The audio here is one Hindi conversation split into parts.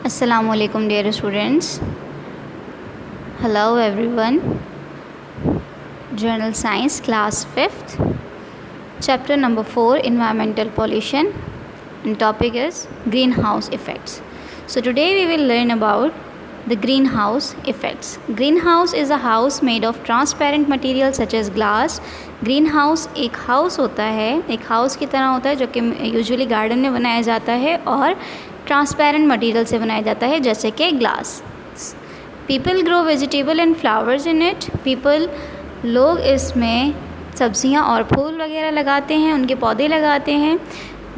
Assalamu alaikum dear students. Hello everyone. Journal Science class 5th. Chapter number 4 Environmental Pollution and topic is greenhouse effects. So today we will learn about the greenhouse effects. Greenhouse is a house made of transparent material such as glass. Greenhouse एक हाउस होता है, एक हाउस की तरह होता है जो कि यूजुअली गार्डन में बनाया जाता है और ट्रांसपेरेंट मटेरियल से बनाया जाता है जैसे कि glass. People grow vegetable and flowers in it. लोग इसमें सब्जियां और फूल वगैरह लगाते हैं, उनके पौधे लगाते हैं.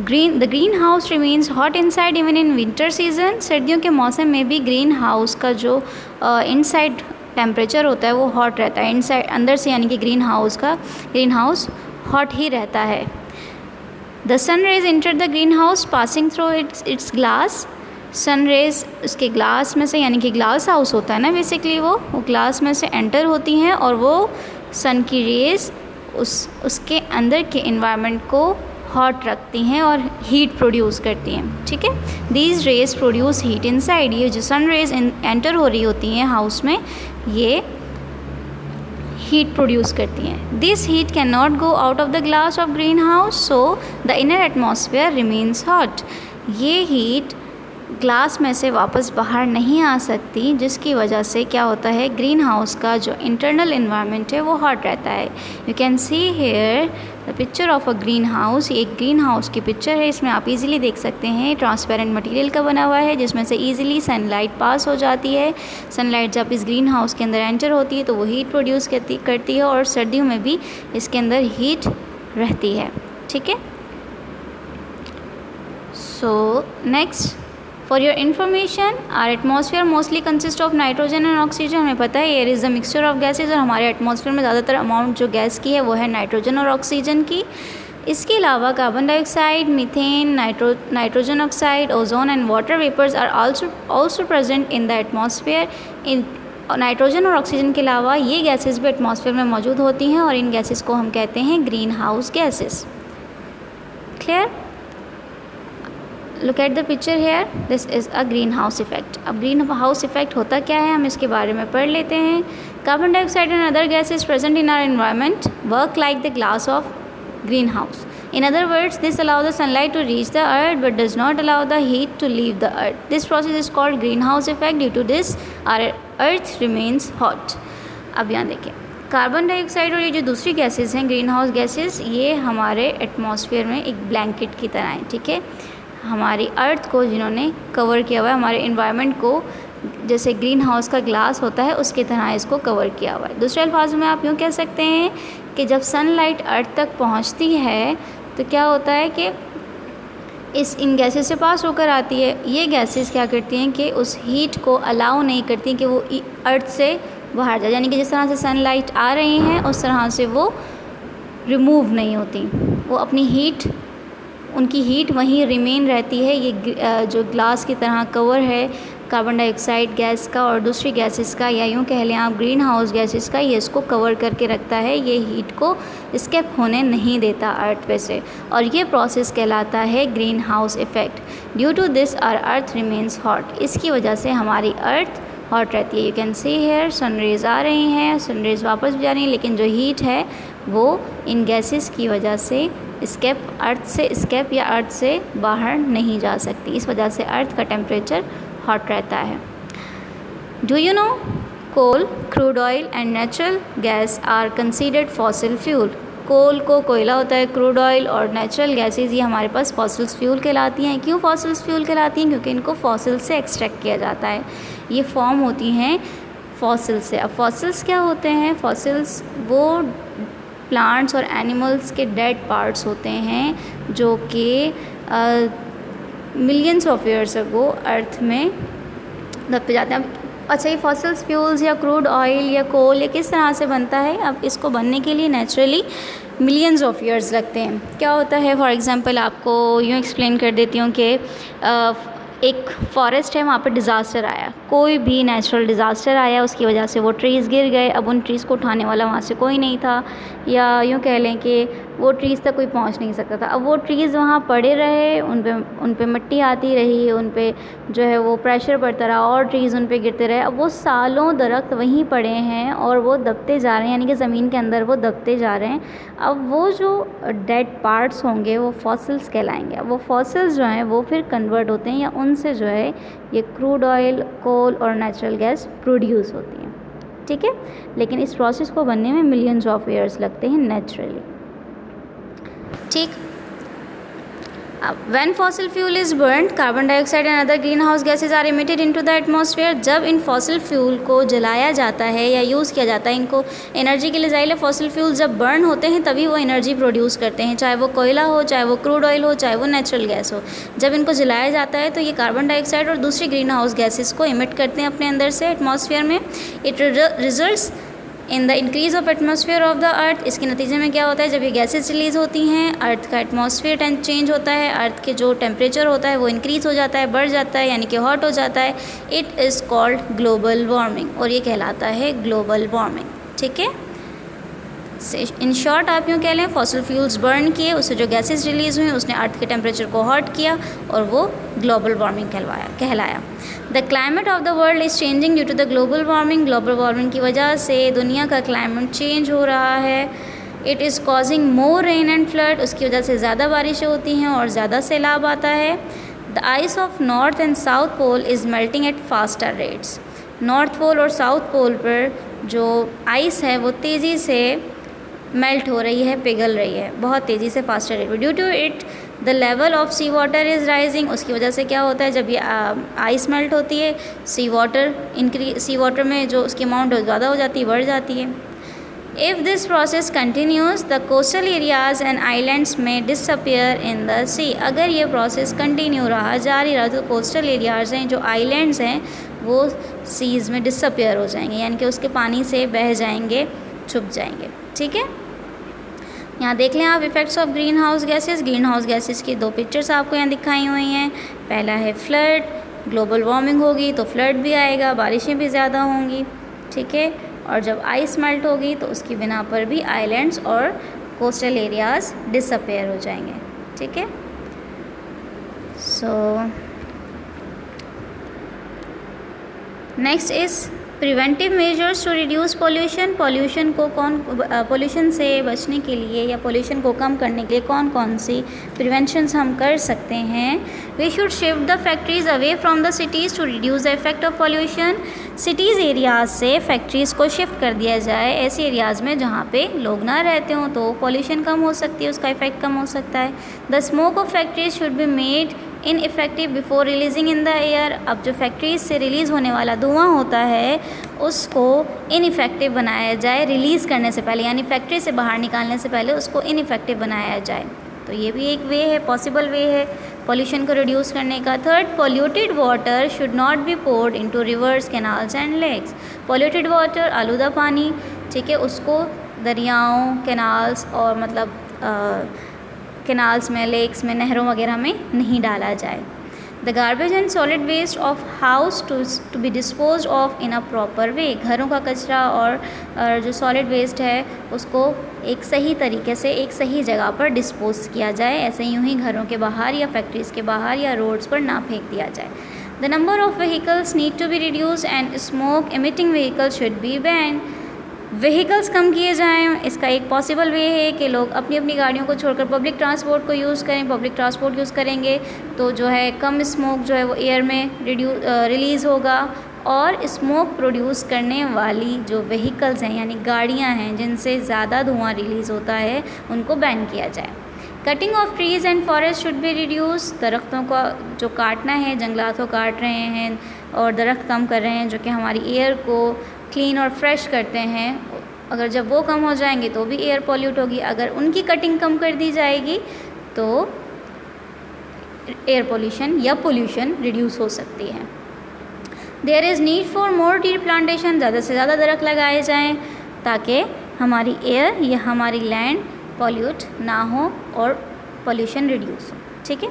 The green house remains hot inside even in winter season. सर्दियों के मौसम में भी ग्रीन हाउस का जो इनसाइड टेम्परेचर होता है वो हॉट रहता है. इनसाइड अंदर से यानी कि ग्रीन हाउस हॉट ही रहता है. The sun rays enter the greenhouse passing through its glass. Sun rays उसके ग्लास में से यानी कि ग्लास हाउस होता है ना बेसिकली वो ग्लास में से एंटर होती हैं और वो सन की रेज उसके अंदर के इन्वायरमेंट को हॉट रखती हैं और हीट प्रोड्यूस करती हैं. ठीक है, these raise produce heat inside. ये जो सन रेज एंटर हो रही होती हैं हाउस में ये हीट प्रोड्यूस करती हैं. This heat can not go out of the glass of green house so the inner atmosphere remains hot. ये हीट ग्लास में से वापस बाहर नहीं आ सकती जिसकी वजह से क्या होता है ग्रीन हाउस का जो इंटरनल इन्वायरमेंट है वो हॉट रहता है. You can see here the picture of a greenhouse. ये एक ग्रीन हाउस की पिक्चर है. इसमें आप इजीली देख सकते हैं ट्रांसपेरेंट मटेरियल का बना हुआ है जिसमें से इजीली सनलाइट पास हो जाती है. सनलाइट जब इस ग्रीन हाउस के अंदर एंटर होती है तो वो हीट प्रोड्यूस करती है और सर्दियों में भी इसके अंदर हीट रहती है. ठीक है, so next for your information our atmosphere mostly consist of nitrogen and oxygen. हमें पता है air is the mixture of gases और हमारे एटमॉस्फेयर में ज़्यादातर अमाउंट जो गैस की है वो है नाइट्रोजन और ऑक्सीजन की. इसके अलावा carbon dioxide, methane, nitrogen oxide, ozone and water vapours are also present in the atmosphere. इन नाइट्रोजन और ऑक्सीजन के अलावा ये गैसेस भी एटमॉस्फेयर में मौजूद होती हैं और इन गैसेस को हम कहते हैं green house gases. Clear? Look at the picture here. This is a green house effect. अब ग्रीन हाउस इफेक्ट होता क्या है हम इसके बारे में पढ़ लेते हैं. Carbon dioxide and other gases present in our environment work like the glass of greenhouse. In other words, this allows the sunlight to reach the earth but does not allow the heat to leave the earth. This process is called greenhouse effect. Due to this, our earth remains hot. अब यहाँ देखिए कार्बन डाइऑक्साइड और ये जो दूसरी गैसेज हैं ग्रीन हाउस गैसेज ये हमारे एटमॉस्फेयर में एक ब्लैंकेट की तरह हैं. ठीक है, हमारी अर्थ को जिन्होंने कवर किया हुआ है, हमारे इन्वायरमेंट को जैसे ग्रीन हाउस का ग्लास होता है उसकी तरह इसको कवर किया हुआ है. दूसरे अल्फाज में आप यूँ कह सकते हैं कि जब सनलाइट अर्थ तक पहुंचती है तो क्या होता है कि इन गैसेस से पास होकर आती है. ये गैसेस क्या करती हैं कि उस हीट को अलाउ नहीं करती कि वो अर्थ से बाहर जाए. यानी कि जिस तरह से सनलाइट आ रही हैं उस तरह से वो रिमूव नहीं होती. वो अपनी हीट उनकी हीट वहीं रिमेन रहती है. ये जो ग्लास की तरह कवर है कार्बन डाइऑक्साइड गैस का और दूसरी गैसेस का या यूँ कह लें आप ग्रीन हाउस गैसेस का, ये इसको कवर करके रखता है. ये हीट को स्केप होने नहीं देता अर्थ पे से और ये प्रोसेस कहलाता है greenhouse effect. Due to this our earth remains hot. इसकी वजह से हमारी अर्थ हॉट रहती है. You can see here sunrays आ रही हैं, सनरेज वापस भी जा रही हैं लेकिन जो हीट है वो इन गैसेस की वजह से अर्थ या अर्थ से बाहर नहीं जा सकती. इस वजह से अर्थ का टेम्परेचर हॉट रहता है. Do you know coal, crude oil and natural gas are considered fossil fuel. Coal को कोयला होता है, क्रूड ऑयल और नेचुरल गैसेस ये हमारे पास फॉसिल्स फ्यूल कहलाती हैं. क्यों फॉसिल्स फ्यूल कहलाती हैं? क्योंकि इनको फॉसिल से एक्सट्रैक्ट किया जाता है. ये फॉर्म होती हैं फॉसिल से. अब फॉसिल्स क्या होते हैं? फॉसिल्स वो प्लांट्स और एनिमल्स के डेड पार्ट्स होते हैं जो कि मिलियंस ऑफ ईयर्स अगो अर्थ में दबते जाते हैं. अच्छा, ये फॉसिल्स फ्यूल्स या क्रूड ऑयल या कोल ये किस तरह से बनता है? अब इसको बनने के लिए नेचुरली मिलियंस ऑफ ईयर्स लगते हैं. क्या होता है फॉर एग्जांपल आपको यूँ एक्सप्लेन कर देती हूँ कि एक फॉरेस्ट है, वहाँ पे डिज़ास्टर आया, कोई भी नेचुरल डिज़ास्टर आया, उसकी वजह से वो ट्रीज़ गिर गए. अब उन ट्रीज़ को उठाने वाला वहाँ से कोई नहीं था, या यूँ कह लें कि वो ट्रीज़ तक कोई पहुंच नहीं सकता था। अब वो ट्रीज़ वहाँ पड़े रहे, उन पे मिट्टी आती रही, उन पे जो है वो प्रेशर पड़ता रहा और ट्रीज़ उन पे गिरते रहे। अब वो सालों दरख्त वहीं पड़े हैं और वो दबते जा रहे हैं, यानी कि ज़मीन के अंदर वो दबते जा रहे हैं। अब वो जो डेड पार्ट्स होंगे वो फॉसिल्स कहलाएंगे। अब वो फॉसिल्स जो हैं वो फिर कन्वर्ट होते हैं या उनसे जो है ये क्रूड ऑयल, कोल और नेचुरल गैस प्रोड्यूस होती हैं, ठीक है। लेकिन इस प्रोसेस को बनने में मिलियंस ऑफ ईयर्स लगते हैं नेचुरली, ठीक। अब when fossil fuel is burned, carbon dioxide and other greenhouse gases are emitted into the atmosphere. जब इन फॉसिल फ्यूल को जलाया जाता है या यूज़ किया जाता है, इनको एनर्जी के लिए ज़ाहिर है फॉसिल फ्यूल जब बर्न होते हैं तभी वो एनर्जी प्रोड्यूस करते हैं, चाहे वो कोयला हो, चाहे वो क्रूड ऑयल हो, चाहे वो नेचुरल गैस हो। जब इनको जलाया जाता है तो ये कार्बन डाइऑक्साइड और दूसरी ग्रीन हाउस गैसेज को इमिट करते हैं अपने अंदर से एटमॉस्फेयर में। It results in the increase of atmosphere of the earth. इसके नतीजे में क्या होता है, जब ये गैसेज रिलीज़ होती हैं अर्थ का एटमॉस्फेयर चेंज होता है, अर्थ के जो टेम्परेचर होता है वो इंक्रीज़ हो जाता है, बढ़ जाता है, यानी कि हॉट हो जाता है। It is called global warming, और ये कहलाता है ग्लोबल वार्मिंग, ठीक है। इन शॉर्ट आप यूँ कह लें, फॉसिल फ्यूल्स बर्न किए, उससे जो गैसेज रिलीज़ हुई उसने अर्थ के टेम्परेचर को हॉट किया और वो ग्लोबल वार्मिंग कहलाया। The climate of the world is changing due to the global warming. Global warming की वजह से दुनिया का क्लाइमेट चेंज हो रहा है। It is causing more rain and flood, उसकी वजह से ज़्यादा बारिशें होती हैं और ज़्यादा सैलाब आता है। The ice of north and south pole is melting at faster rates. North pole और साउथ पोल पर जो आइस है वो तेज़ी से मेल्ट हो रही है, पिघल रही है बहुत तेज़ी से, faster rate. Due to it the level of sea water is rising. उसकी वजह से क्या होता है, जब ये आइस मेल्ट होती है सी वाटर में जो उसकी अमाउंट ज़्यादा हो जाती है, बढ़ जाती है। If this process continues the coastal areas and islands में डिसअपियर इन द सी। अगर ये प्रोसेस कंटिन्यू रहा, जारी रहा, तो कोस्टल एरियाज़ हैं, जो आइलैंड्स हैं, वो सीज़ में डिसअपियर हो जाएंगे, यानी कि उसके पानी से बह जाएंगे, छुप जाएंगे, ठीक है। यहाँ देख लें आप effects of green house gases. Green house gases की 2 पिक्चर्स आपको यहाँ दिखाई हुई हैं। पहला है फ्लड, ग्लोबल वार्मिंग होगी तो फ्लड भी आएगा, बारिशें भी ज़्यादा होंगी, ठीक है। और जब आइस मेल्ट होगी तो उसकी बिना पर भी आइलैंड्स और कोस्टल एरियाज़ डिसअपेयर हो जाएंगे, ठीक है। So next is preventive measures to reduce pollution. Pollution से बचने के लिए या पॉल्यूशन को कम करने के लिए कौन कौन सी प्रिवेंशंस हम कर सकते हैं। We should shift the factories away from the cities to reduce the effect of pollution. Cities areas से फैक्ट्रीज़ को शिफ्ट कर दिया जाए ऐसे एरियाज़ में जहाँ पे लोग ना रहते हों, तो पॉल्यूशन कम हो सकती है, उसका इफेक्ट कम हो सकता है। The smoke of factories should be made ineffective before releasing in the air. अब जो फैक्ट्रीज से रिलीज़ होने वाला धुआं होता है उसको इनइफेक्टिव बनाया जाए रिलीज़ करने से पहले, यानी फैक्ट्री से बाहर निकालने से पहले उसको इनइफेक्टिव बनाया जाए। तो ये भी एक वे है, पॉसिबल वे है पॉल्यूशन को रिड्यूस करने का। Third, polluted water should not be poured into rivers, canals and lakes. Polluted water, आलूदा पानी, ठीक है, उसको दरियाओं, कैनाल्स और मतलब कैनाल्स में, लेक्स में, नहरों वगैरह में नहीं डाला जाए। The garbage and solid waste of house to be dispose of in a proper way. घरों का कचरा और जो सॉलिड वेस्ट है उसको एक सही तरीके से एक सही जगह पर डिस्पोज किया जाए, ऐसे यूँ ही घरों के बाहर या फैक्ट्रीज़ के बाहर या रोड्स पर ना फेंक दिया जाए। The number of vehicles need to be reduce and smoke emitting vehicles should be ban. Vehicles कम किए जाएं, इसका एक पॉसिबल वे है कि लोग अपनी अपनी गाड़ियों को छोड़कर पब्लिक ट्रांसपोर्ट को यूज़ करें। पब्लिक ट्रांसपोर्ट यूज़ करेंगे तो जो है कम स्मोक जो है वो एयर में रिलीज़ होगा, और स्मोक प्रोड्यूस करने वाली जो व्हीकल्स हैं यानी गाड़ियां हैं जिनसे ज़्यादा धुआं रिलीज़ होता है उनको बैन किया जाए। Cutting of trees and forest should be reduce. दरख्तों का जो काटना है, जंगलात को काट रहे हैं और दरख्त कम कर रहे हैं जो कि हमारी एयर को क्लीन और फ्रेश करते हैं, अगर जब वो कम हो जाएंगे तो भी एयर पॉल्यूट होगी। अगर उनकी कटिंग कम कर दी जाएगी तो एयर पोल्यूशन या पोल्यूशन रिड्यूस हो सकती है। There is need for more tree plantation. ज़्यादा से ज़्यादा दरख्त लगाए जाएं ताकि हमारी एयर या हमारी लैंड पॉल्यूट ना हो और पोल्यूशन रिड्यूस हो, ठीक है।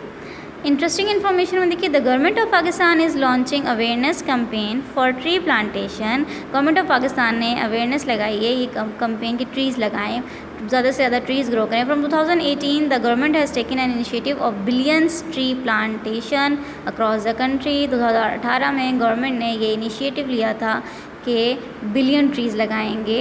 इंटरेस्टिंग इन्फॉर्मेशन में देखिए, the government of Pakistan is launching awareness campaign for tree plantation. Government of Pakistan ने अवेयरनेस लगाई है, ये कैंपेन कि ट्रीज़ लगाएं। ज़्यादा से ज़्यादा ट्रीज़ ग्रो करें। From 2018 the government has taken an initiative of billions tree plantation across the country. 2018 में गवर्नमेंट ने ये इनिशिएटिव लिया था कि बिलियन ट्रीज़ लगाएंगे,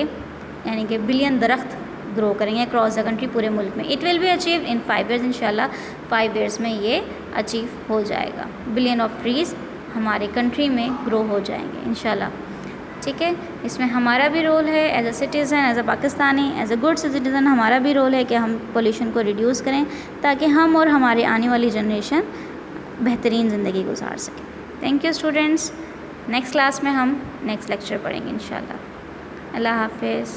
यानी कि बिलियन दरख्त ग्रो करेंगे अक्रॉस द कंट्री, पूरे मुल्क में। It will be achieve in 5 years, इंशाल्लाह 5 ईयर्स में ये अचीव हो जाएगा। बिलियन ऑफ ट्रीज़ हमारे कंट्री में ग्रो हो जाएंगे इंशाल्लाह, ठीक है। इसमें हमारा भी रोल है as a citizen, as a Pakistani, as a good citizen, हमारा भी रोल है कि हम पोल्यूशन को रिड्यूस करें ताकि हम और हमारे आने वाली जनरेशन बेहतरीन ज़िंदगी गुजार सकें। Thank you students. Next class में हम नेक्स्ट लेक्चर पढ़ेंगे इंशाल्लाह। अल्लाह हाफिज़।